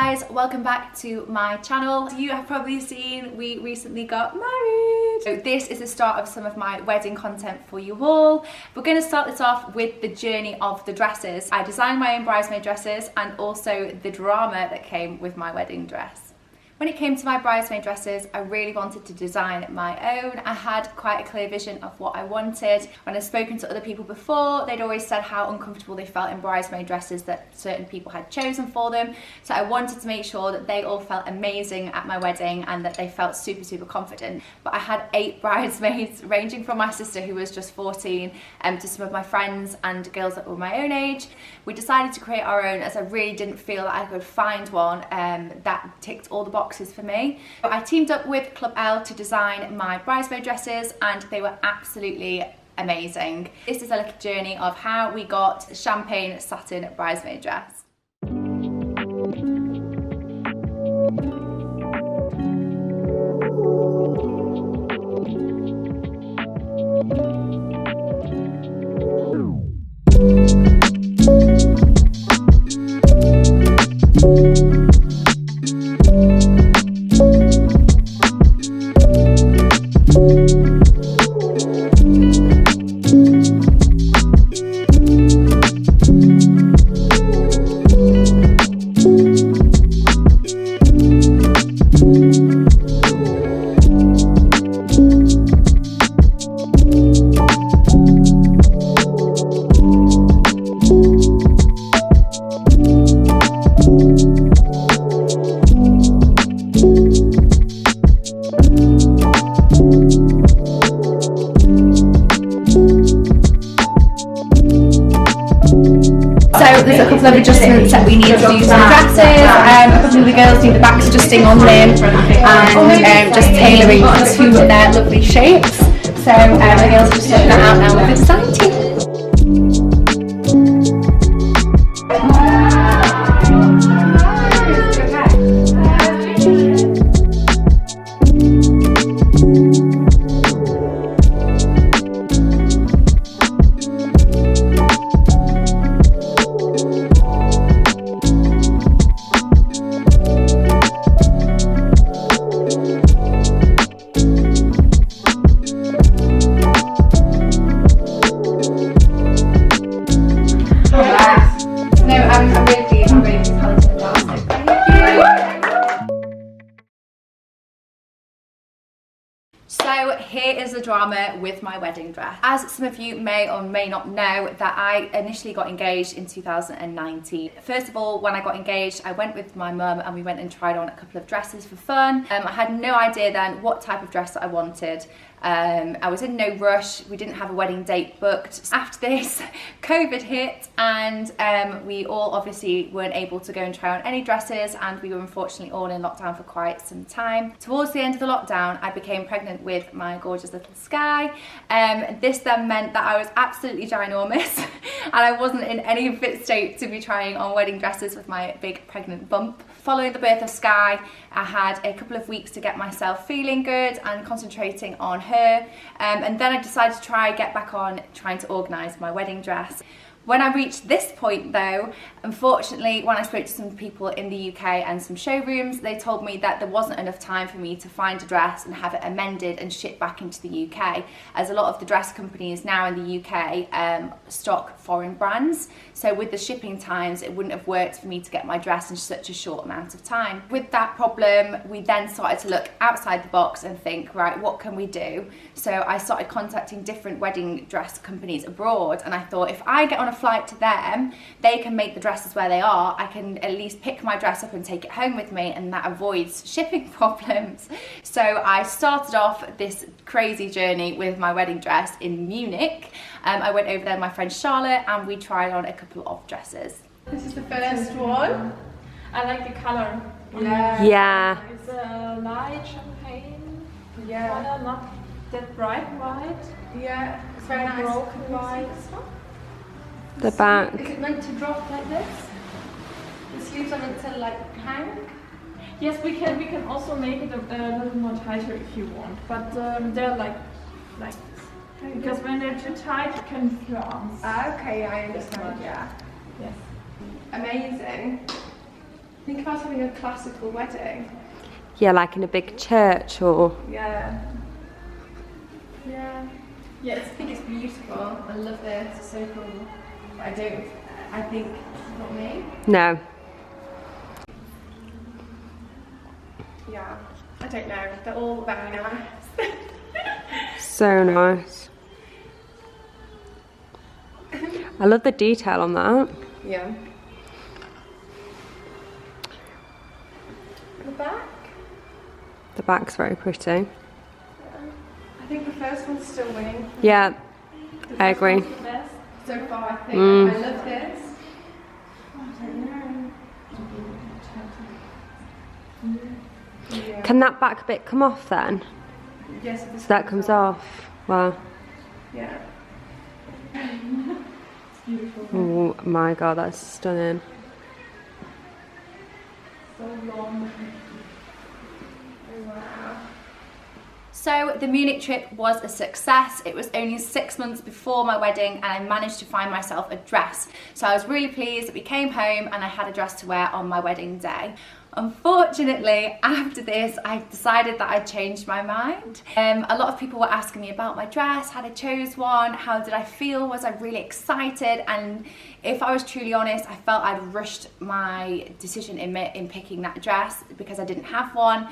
guys, welcome back to my channel. You have probably seen we recently got married. So this is the start of some of my wedding content for you all. We're going to start this off with the journey of the dresses. I designed my own bridesmaid dresses and also the drama that came with my wedding dress. When it came to my bridesmaid dresses, I really wanted to design my own. I had quite a clear vision of what I wanted. When I've spoken to other people before, they'd always said how uncomfortable they felt in bridesmaid dresses that certain people had chosen for them. So I wanted to make sure that they all felt amazing at my wedding and that they felt super, super confident. But I had 8 bridesmaids, ranging from my sister who was just 14 to some of my friends and girls that were my own age. We decided to create our own as I really didn't feel that I could find one that ticked all the boxes for me. I teamed up with Club L to design my bridesmaid dresses and they were absolutely amazing. This is a little journey of how we got a champagne satin bridesmaid dress. There's a couple of adjustments that we need to do to the dresses. A couple of the girls do the backs adjusting on them and just tailoring to their lovely shapes. So the girls are just sorting that out now with the design team. So here is the drama with my wedding dress. As some of you may or may not know, that I initially got engaged in 2019. First of all, when I got engaged, I went with my mum and we went and tried on a couple of dresses for fun. I had no idea then what type of dress that I wanted. I was in no rush. We didn't have a wedding date booked. After this, COVID hit and we all obviously weren't able to go and try on any dresses and we were unfortunately all in lockdown for quite some time. Towards the end of the lockdown, I became pregnant with my gorgeous little Sky. This then meant that I was absolutely ginormous and I wasn't in any fit state to be trying on wedding dresses with my big pregnant bump. Following the birth of Sky, I had a couple of weeks to get myself feeling good and concentrating on her. And then I decided to get back on trying to organise my wedding dress. When I reached this point though, unfortunately, when I spoke to some people in the UK and some showrooms, they told me that there wasn't enough time for me to find a dress and have it amended and shipped back into the UK, as a lot of the dress companies now in the UK stock foreign brands. So with the shipping times, it wouldn't have worked for me to get my dress in such a short amount of time. With that problem, we then started to look outside the box and think, right, what can we do? So I started contacting different wedding dress companies abroad, and I thought if I get on a flight to them, they can make the dresses where they are. I can at least pick my dress up and take it home with me, and that avoids shipping problems. So I started off this crazy journey with my wedding dress in Munich. I went over there with my friend Charlotte and we tried on a couple of dresses. This is the first one. I like the color. Yeah. It's a light champagne color, not that bright white. Yeah, it's very nice. Broken white. The back. Is it meant to drop like this? The sleeves are meant to like hang? Yes, we can also make it a little more tighter if you want, but they're like this. Because when they're too tight, you can move your arms. Okay, I understand. Yeah. Yes. Amazing. Think about having a classical wedding. Yeah, like in a big church or... Yeah. Yeah. Yeah, I think it's beautiful. I love this. It's so cool. But I think it's not me. No. Yeah. I don't know. They're all very nice. So nice. I love the detail on that. Yeah. The back? The back's very pretty. I think the first one's still winning. Yeah, I agree. The best so far, I think. Mm. I love this. Oh, I don't know. Yeah. Can that back bit come off then? Yes, So that comes off. Wow. Yeah. It's beautiful. Oh my god, that's stunning. So long. Oh, wow. So the Munich trip was a success. It was only 6 months before my wedding and I managed to find myself a dress. So I was really pleased that we came home and I had a dress to wear on my wedding day. Unfortunately, after this, I decided that I'd changed my mind. A lot of people were asking me about my dress, had I chose one, how did I feel, was I really excited? And if I was truly honest, I felt I'd rushed my decision in picking that dress because I didn't have one.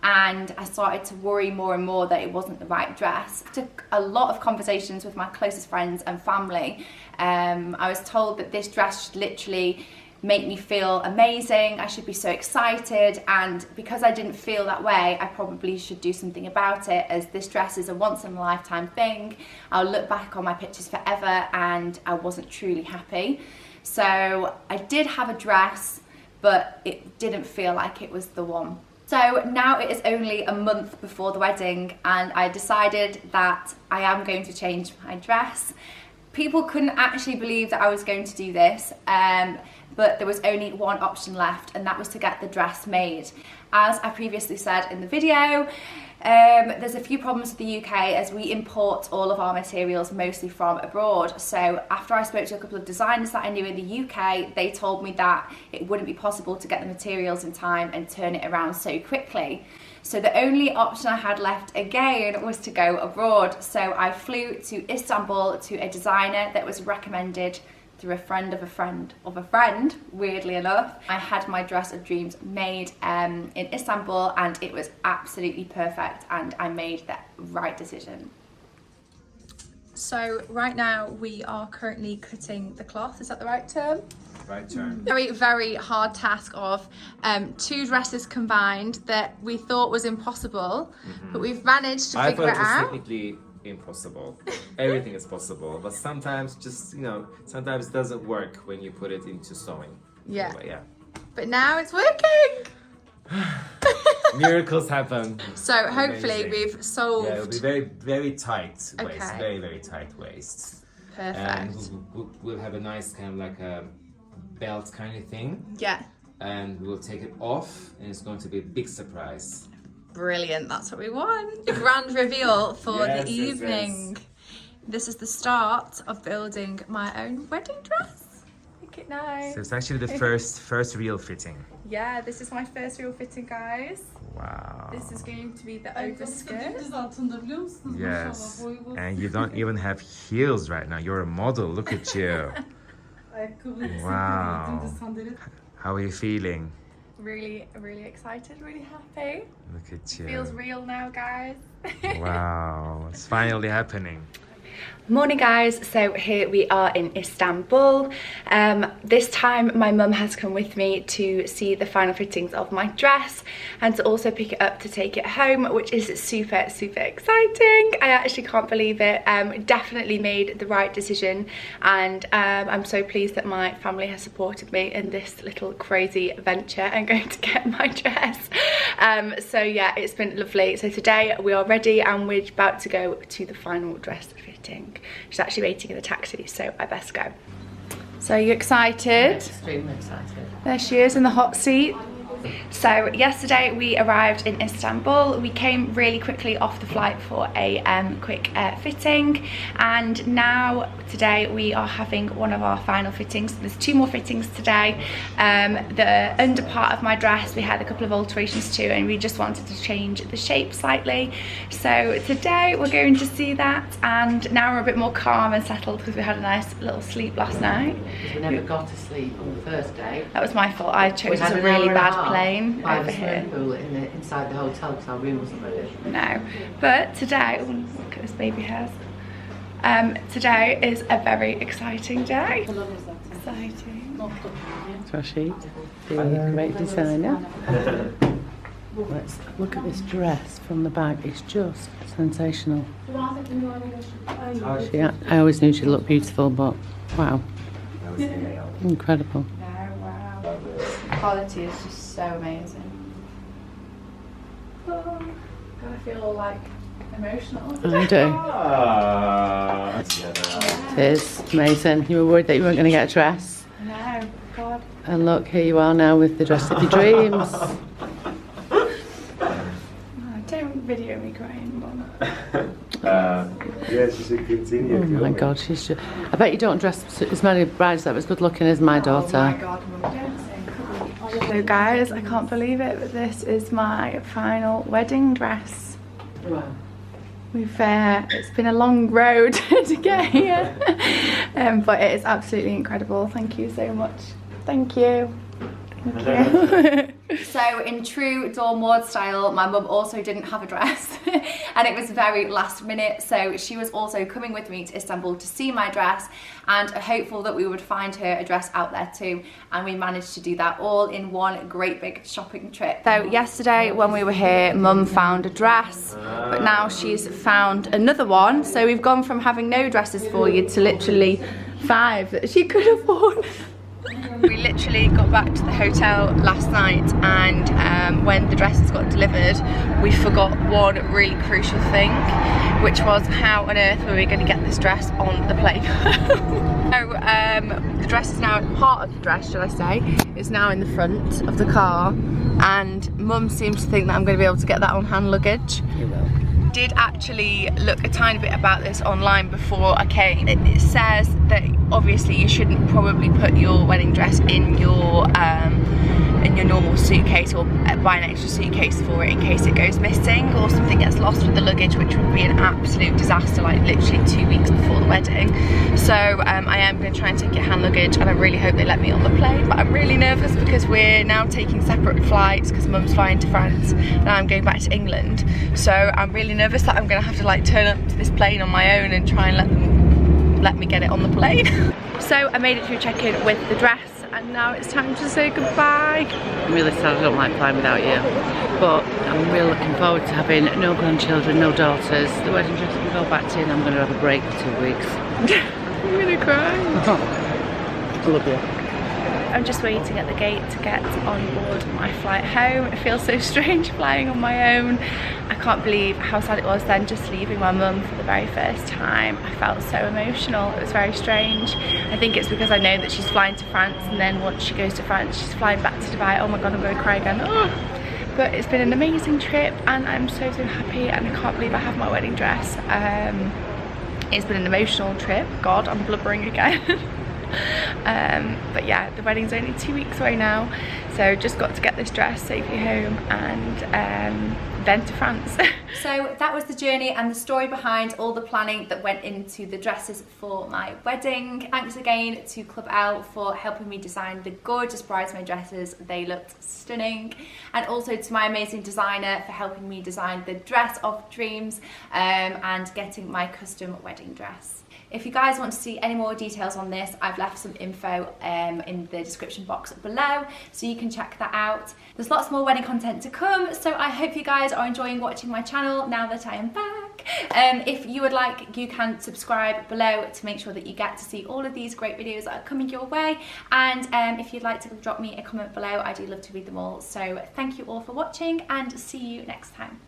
And I started to worry more and more that it wasn't the right dress. After a lot of conversations with my closest friends and family, I was told that this dress should literally make me feel amazing, I should be so excited, and because I didn't feel that way, I probably should do something about it, as this dress is a once in a lifetime thing. I'll look back on my pictures forever and I wasn't truly happy. So I did have a dress, but it didn't feel like it was the one. So now it is only a month before the wedding and I decided that I am going to change my dress. People couldn't actually believe that I was going to do this, but there was only one option left, and that was to get the dress made. As I previously said in the video, there's a few problems with the UK as we import all of our materials mostly from abroad. So after I spoke to a couple of designers that I knew in the UK, they told me that it wouldn't be possible to get the materials in time and turn it around so quickly. So the only option I had left again was to go abroad. So I flew to Istanbul to a designer that was recommended through a friend of a friend of a friend, weirdly enough. I had my dress of dreams made in Istanbul and it was absolutely perfect and I made the right decision. So right now we are currently cutting the cloth, is that the right term? Right turn. Very, very hard task of two dresses combined that we thought was impossible, but we've managed to figure it out. I thought it was technically impossible. Everything is possible, but sometimes just, sometimes it doesn't work when you put it into sewing. Yeah. Anyway, yeah. But now it's working! Miracles happen. So hopefully Amazing. we've solved. Yeah, it'll be very, very tight waist. Okay. Very, very tight waist. Perfect. And we'll have a nice kind of like a belt kind of thing. Yeah. And we'll take it off and it's going to be a big surprise. Brilliant, that's what we want. A grand reveal for Yes, the yes, evening. yes. This is the start of building my own wedding dress. Look at now. So it's actually the first real fitting. Yeah, this is my first real fitting, guys. Wow. This is going to be the overskirt. Yes. And you don't even have heels right now. You're a model. Look at you. Wow. How are you feeling? Really, really excited, really happy. Look at you. Feels real now, guys. Wow. It's finally happening. Morning guys, so here we are in Istanbul. This time my mum has come with me to see the final fittings of my dress and to also pick it up to take it home, which is super, super exciting. I actually can't believe it. Definitely made the right decision and I'm so pleased that my family has supported me in this little crazy venture and going to get my dress. So yeah, it's been lovely. So today we are ready and we're about to go to the final dress fitting. She's actually waiting in the taxi, so I best go. So are you excited? Extremely excited. There she is in the hot seat. So yesterday we arrived in Istanbul. We came really quickly off the flight for a quick fitting, and now today we are having one of our final fittings. There's 2 more fittings today. The under part of my dress we had a couple of alterations to, and we just wanted to change the shape slightly. So today we're going to see that, and now we're a bit more calm and settled because we had a nice little sleep last night. We never got to sleep on the first day. That was my fault. I chose a really bad plane over here. Pool inside the hotel because our room wasn't ready. No, but today, oh, look at this baby hairs. Today is a very exciting day. Exciting. Rasit, the great designer. Let's look at this dress from the back. It's just sensational. I always knew she looked beautiful, but wow, incredible. Wow. Quality is just so amazing. Oh, I feel like emotional. I do. It is amazing. You were worried that you weren't going to get a dress. No, God. And look, here you are now with the dress of your dreams. Don't video me crying, Mum. Yeah, she should continue. Oh my God, she's just... I bet you don't dress as many brides that was good looking as my daughter. Oh my God, Mum, don't say. So guys, I can't believe it, but this is my final wedding dress. Wow. It's been a long road to get here, but it is absolutely incredible. Thank you so much. Thank you. Thank you. So in true Dawn Maud style, my mum also didn't have a dress and it was very last minute, so she was also coming with me to Istanbul to see my dress, and hopeful that we would find her a dress out there too, and we managed to do that all in one great big shopping trip. So yesterday when we were here, Mum found a dress, but now she's found another one, so we've gone from having no dresses for you to literally 5 that she could afford. We literally got back to the hotel last night, and when the dresses got delivered we forgot one really crucial thing, which was how on earth were we going to get this dress on the plane. So the dress is now, part of the dress should I say, is now in the front of the car, and Mum seems to think that I'm going to be able to get that on hand luggage. You will. Did actually look a tiny bit about this online before I came. It says that obviously you shouldn't probably put your wedding dress in your normal suitcase, or buy an extra suitcase for it in case it goes missing or something gets lost with the luggage, which would be an absolute disaster, like literally 2 weeks before the wedding. So I am going to try and take your hand luggage, and I really hope they let me on the plane, but I'm really nervous because we're now taking separate flights because Mum's flying to France and I'm going back to England, so I'm really nervous that I'm going to have to like turn up to this plane on my own and try and let me get it on the plane. So I made it through check-in with the dress, and now it's time to say goodbye. I'm really sad I don't like flying without you, but I'm really looking forward to having no grandchildren, no daughters. The wedding dress can go back to, and I'm going to have a break for 2 weeks. I'm going to cry. I love you. I'm just waiting at the gate to get on board my flight home. It feels so strange flying on my own. I can't believe how sad it was then just leaving my mum for the very first time. I felt so emotional. It was very strange. I think it's because I know that she's flying to France, and then once she goes to France she's flying back to Dubai. Oh my God, I'm going to cry again. Oh. But it's been an amazing trip, and I'm so happy, and I can't believe I have my wedding dress. It's been an emotional trip. God, I'm blubbering again. But yeah, the wedding's only 2 weeks away now, so just got to get this dress safely home, and then to France. So that was the journey and the story behind all the planning that went into the dresses for my wedding. Thanks again to Club L for helping me design the gorgeous bridesmaid dresses. They looked stunning. And also to my amazing designer for helping me design the dress of dreams, and getting my custom wedding dress. If you guys want to see any more details on this, I've left some info in the description box below, so you can check that out. There's lots more wedding content to come, so I hope you guys are enjoying watching my channel now that I am back. If you would like, you can subscribe below to make sure that you get to see all of these great videos that are coming your way. And if you'd like to drop me a comment below, I do love to read them all. So thank you all for watching, and see you next time.